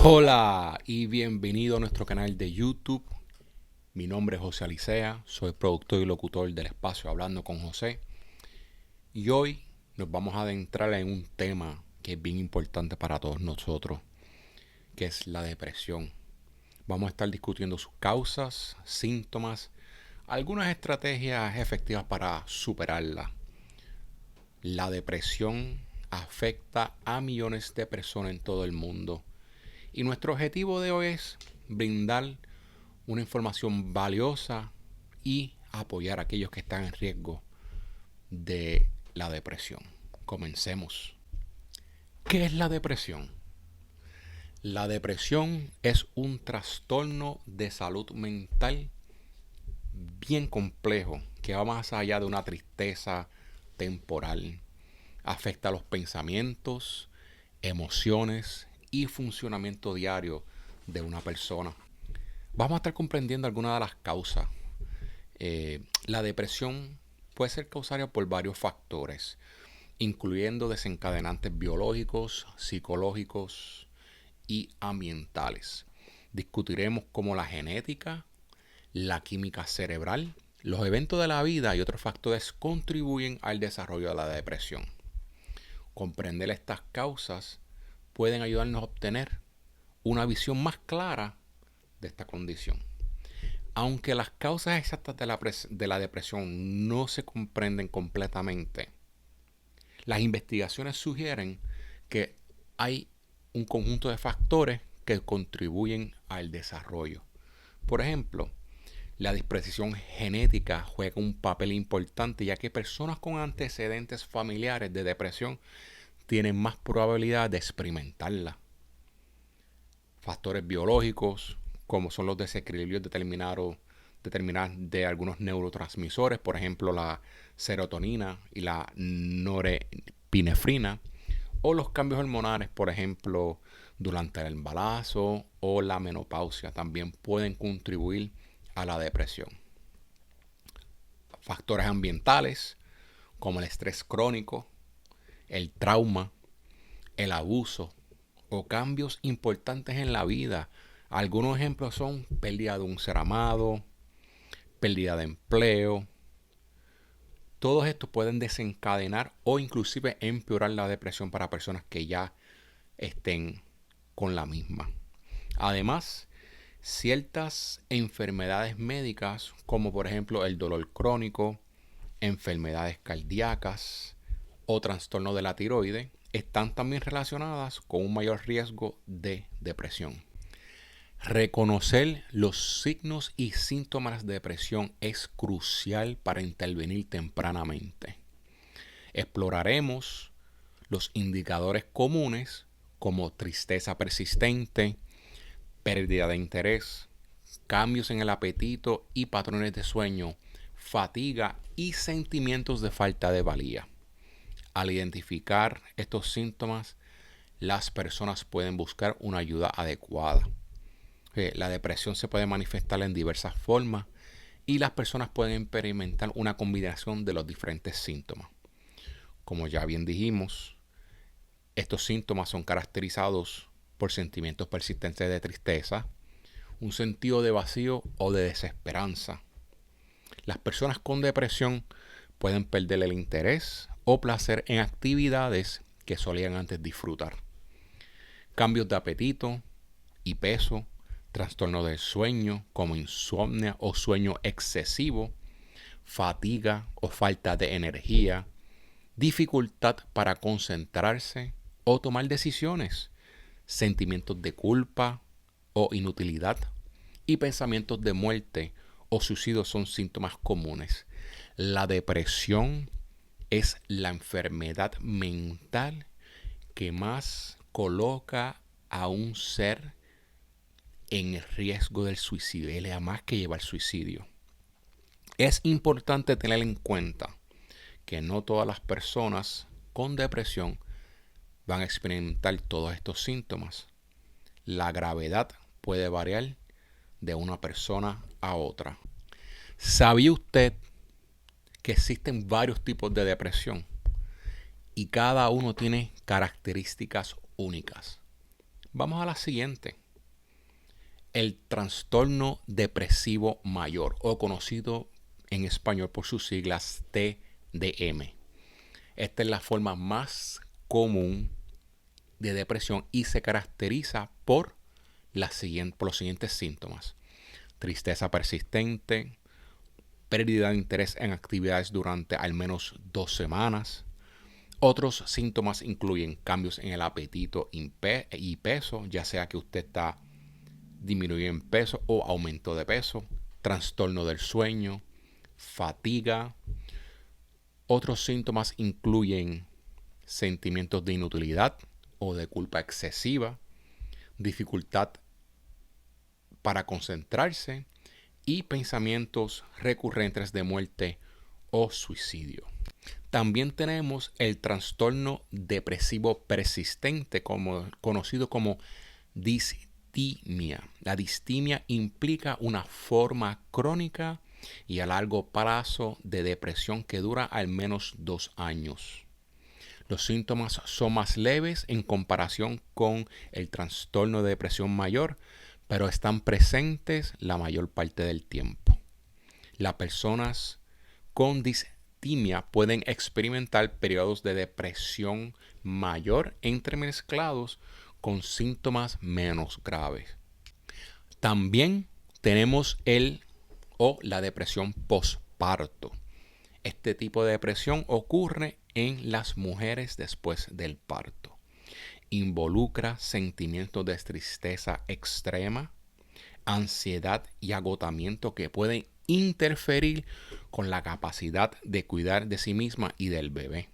Hola y bienvenido a nuestro canal de YouTube. Mi nombre es José Alicea, soy productor y locutor del espacio Hablando con José. Y hoy nos vamos a adentrar en un tema que es bien importante para todos nosotros, que es la depresión. Vamos a estar discutiendo sus causas, síntomas, algunas estrategias efectivas para superarla. La depresión afecta a millones de personas en todo el mundo. Y nuestro objetivo de hoy es brindar una información valiosa y apoyar a aquellos que están en riesgo de la depresión. Comencemos. ¿Qué es la depresión? La depresión es un trastorno de salud mental bien complejo que va más allá de una tristeza temporal. Afecta los pensamientos, emociones y funcionamiento diario de una persona. Vamos a estar comprendiendo algunas de las causas. La depresión puede ser causada por varios factores, incluyendo desencadenantes biológicos, psicológicos y ambientales. Discutiremos cómo la genética, la química cerebral, los eventos de la vida y otros factores contribuyen al desarrollo de la depresión. Comprender estas causas pueden ayudarnos a obtener una visión más clara de esta condición. Aunque las causas exactas de la depresión no se comprenden completamente, las investigaciones sugieren que hay un conjunto de factores que contribuyen al desarrollo. Por ejemplo, la disposición genética juega un papel importante, ya que personas con antecedentes familiares de depresión tienen más probabilidad de experimentarla. Factores biológicos, como son los desequilibrios determinados de algunos neurotransmisores, por ejemplo la serotonina y la norepinefrina, o los cambios hormonales, por ejemplo durante el embarazo o la menopausia, también pueden contribuir a la depresión. Factores ambientales como el estrés crónico, el trauma, el abuso o cambios importantes en la vida. Algunos ejemplos son pérdida de un ser amado, pérdida de empleo. Todos estos pueden desencadenar o inclusive empeorar la depresión para personas que ya estén con la misma. Además, ciertas enfermedades médicas, como por ejemplo el dolor crónico, enfermedades cardíacas o trastorno de la tiroides, están también relacionadas con un mayor riesgo de depresión. Reconocer los signos y síntomas de depresión es crucial para intervenir tempranamente. Exploraremos los indicadores comunes como tristeza persistente, pérdida de interés, cambios en el apetito y patrones de sueño, fatiga y sentimientos de falta de valía. Al identificar estos síntomas, las personas pueden buscar una ayuda adecuada. La depresión se puede manifestar en diversas formas y las personas pueden experimentar una combinación de los diferentes síntomas. Como ya bien dijimos, estos síntomas son caracterizados por sentimientos persistentes de tristeza, un sentido de vacío o de desesperanza. Las personas con depresión pueden perder el interés o placer en actividades que solían antes disfrutar. Cambios de apetito y peso, trastorno del sueño como insomnio o sueño excesivo, fatiga o falta de energía, dificultad para concentrarse o tomar decisiones, sentimientos de culpa o inutilidad y pensamientos de muerte o suicidio son síntomas comunes. La depresión es la enfermedad mental que más coloca a un ser en el riesgo del suicidio. Él es más que llevar suicidio. Es importante tener en cuenta que no todas las personas con depresión van a experimentar todos estos síntomas. La gravedad puede variar de una persona a otra. ¿Sabía usted que existen varios tipos de depresión y cada uno tiene características únicas? Vamos a la siguiente. El trastorno depresivo mayor, o conocido en español por sus siglas TDM. Esta es la forma más común de depresión y se caracteriza por los siguientes síntomas: tristeza persistente, pérdida de interés en actividades durante al menos 2 semanas. Otros síntomas incluyen cambios en el apetito y peso, ya sea que usted está disminuido en peso o aumento de peso, trastorno del sueño, fatiga. Otros síntomas incluyen sentimientos de inutilidad o de culpa excesiva, dificultad para concentrarse y pensamientos recurrentes de muerte o suicidio. También tenemos el trastorno depresivo persistente, conocido como distimia. La distimia implica una forma crónica y a largo plazo de depresión que dura al menos 2 años. Los síntomas son más leves en comparación con el trastorno de depresión mayor, pero están presentes la mayor parte del tiempo. Las personas con distimia pueden experimentar periodos de depresión mayor entremezclados con síntomas menos graves. También tenemos la depresión postparto. Este tipo de depresión ocurre en las mujeres después del parto. Involucra sentimientos de tristeza extrema, ansiedad y agotamiento que pueden interferir con la capacidad de cuidar de sí misma y del bebé.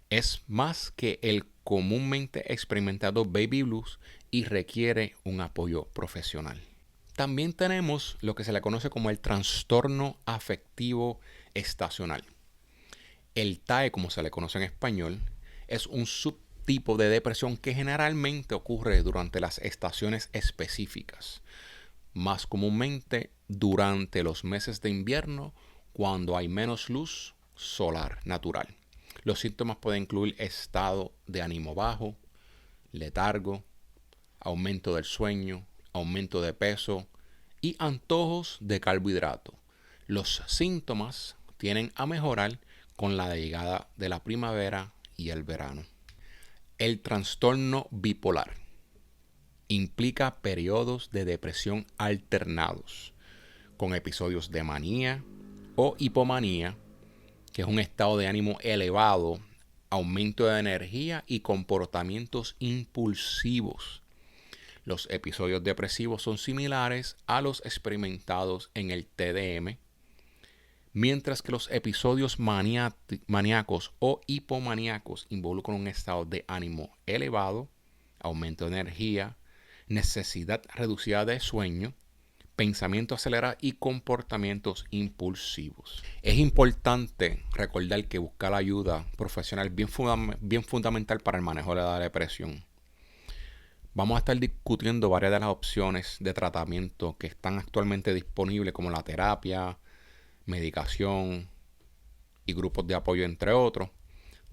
Es más que el comúnmente experimentado baby blues y requiere un apoyo profesional. También tenemos lo que se le conoce como el trastorno afectivo estacional. El TAE, como se le conoce en español, es un subtipo de depresión que generalmente ocurre durante las estaciones específicas, más comúnmente durante los meses de invierno, cuando hay menos luz solar natural. Los síntomas pueden incluir estado de ánimo bajo, letargo, aumento del sueño, aumento de peso y antojos de carbohidrato. Los síntomas tienden a mejorar con la llegada de la primavera y el verano. El trastorno bipolar implica periodos de depresión alternados, con episodios de manía o hipomanía, que es un estado de ánimo elevado, aumento de energía y comportamientos impulsivos. Los episodios depresivos son similares a los experimentados en el TDM, mientras que los episodios maníacos o hipomaníacos involucran un estado de ánimo elevado, aumento de energía, necesidad reducida de sueño, pensamiento acelerado y comportamientos impulsivos. Es importante recordar que buscar ayuda profesional es bien fundamental para el manejo de la depresión. Vamos a estar discutiendo varias de las opciones de tratamiento que están actualmente disponibles, como la terapia, medicación y grupos de apoyo, entre otros.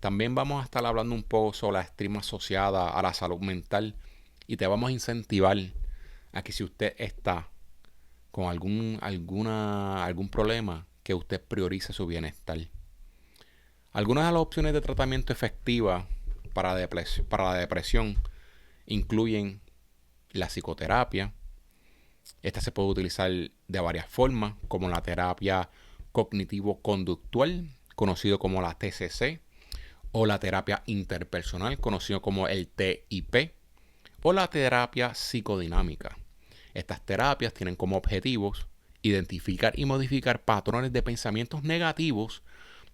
También vamos a estar hablando un poco sobre la estigma asociada a la salud mental y te vamos a incentivar a que si usted está con algún problema, que usted priorice su bienestar. Algunas de las opciones de tratamiento efectivas para la depresión incluyen la psicoterapia. Esta se puede utilizar de varias formas, como la terapia cognitivo-conductual, conocido como la TCC, o la terapia interpersonal, conocido como el TIP, o la terapia psicodinámica. Estas terapias tienen como objetivos identificar y modificar patrones de pensamientos negativos,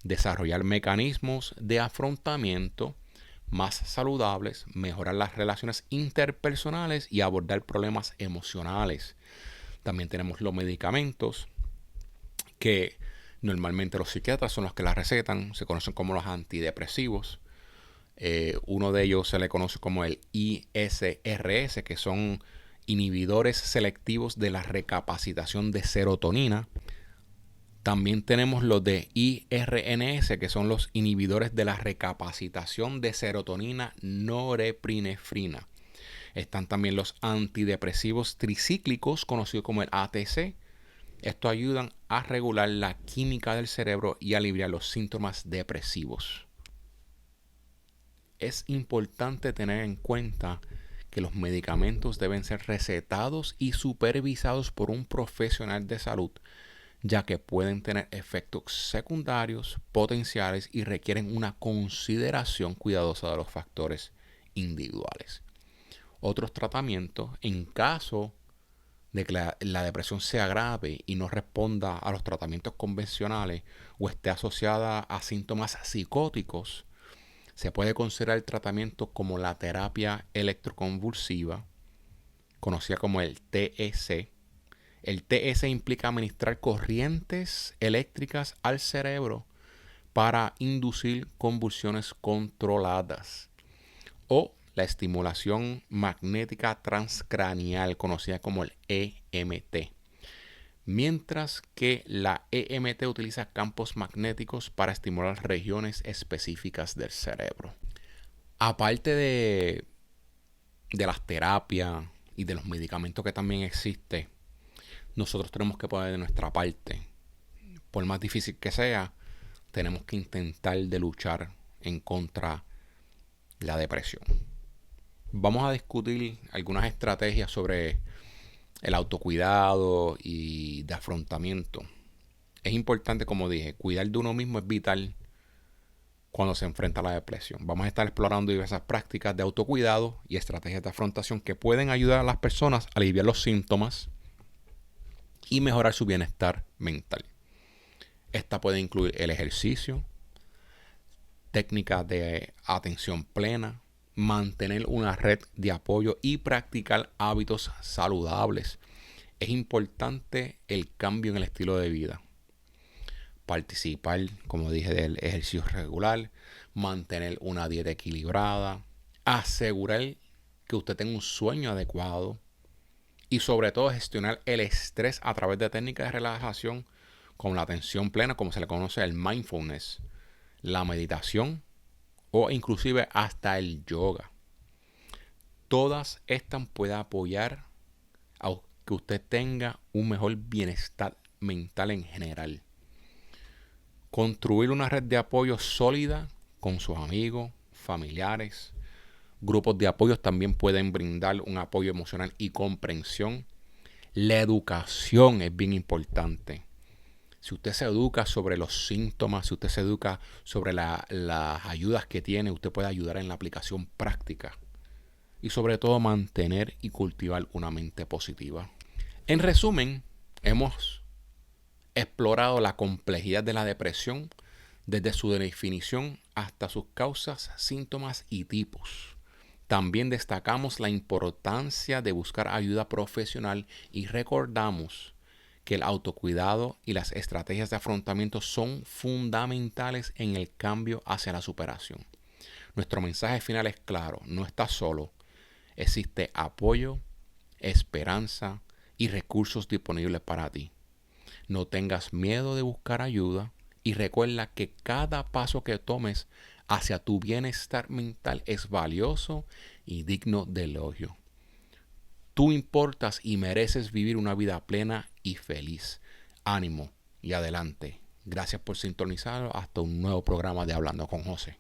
desarrollar mecanismos de afrontamiento más saludables, mejorar las relaciones interpersonales y abordar problemas emocionales. También tenemos los medicamentos, que normalmente los psiquiatras son los que las recetan, se conocen como los antidepresivos. Uno de ellos se le conoce como el ISRS, que son inhibidores selectivos de la recapacitación de serotonina. También tenemos los de IRNS, que son los inhibidores de la recapacitación de serotonina norepinefrina. Están también los antidepresivos tricíclicos, conocidos como el ATC. Estos ayudan a regular la química del cerebro y aliviar los síntomas depresivos. Es importante tener en cuenta que los medicamentos deben ser recetados y supervisados por un profesional de salud, ya que pueden tener efectos secundarios potenciales y requieren una consideración cuidadosa de los factores individuales. Otros tratamientos, en caso de que la depresión sea grave y no responda a los tratamientos convencionales o esté asociada a síntomas psicóticos, se puede considerar el tratamiento como la terapia electroconvulsiva, conocida como el TEC. El TEC implica administrar corrientes eléctricas al cerebro para inducir convulsiones controladas, o la estimulación magnética transcranial, conocida como el EMT. Mientras que la EMT utiliza campos magnéticos para estimular regiones específicas del cerebro. Aparte de las terapias y de los medicamentos que también existen, nosotros tenemos que poner de nuestra parte. Por más difícil que sea, tenemos que intentar de luchar en contra de la depresión. Vamos a discutir algunas estrategias sobre el autocuidado y de afrontamiento. Es importante, como dije, cuidar de uno mismo es vital cuando se enfrenta a la depresión. Vamos a estar explorando diversas prácticas de autocuidado y estrategias de afrontación que pueden ayudar a las personas a aliviar los síntomas y mejorar su bienestar mental. Esta puede incluir el ejercicio, técnicas de atención plena, mantener una red de apoyo y practicar hábitos saludables. Es importante el cambio en el estilo de vida. Participar, como dije, del ejercicio regular, mantener una dieta equilibrada, asegurar que usted tenga un sueño adecuado y sobre todo gestionar el estrés a través de técnicas de relajación como la atención plena, como se le conoce el mindfulness, la meditación o inclusive hasta el yoga. Todas estas pueden apoyar a que usted tenga un mejor bienestar mental en general. Construir una red de apoyo sólida con sus amigos, familiares. Grupos de apoyos también pueden brindar un apoyo emocional y comprensión. La educación es bien importante. Si usted se educa sobre los síntomas, si usted se educa sobre las ayudas que tiene, usted puede ayudar en la aplicación práctica. Y sobre todo mantener y cultivar una mente positiva. En resumen, hemos explorado la complejidad de la depresión desde su definición hasta sus causas, síntomas y tipos. También destacamos la importancia de buscar ayuda profesional y recordamos que el autocuidado y las estrategias de afrontamiento son fundamentales en el cambio hacia la superación. Nuestro mensaje final es claro: no estás solo. Existe apoyo, esperanza y recursos disponibles para ti. No tengas miedo de buscar ayuda y recuerda que cada paso que tomes hacia tu bienestar mental es valioso y digno de elogio. Tú importas y mereces vivir una vida plena y feliz. Ánimo y adelante. Gracias por sintonizar hasta un nuevo programa de Hablando con José.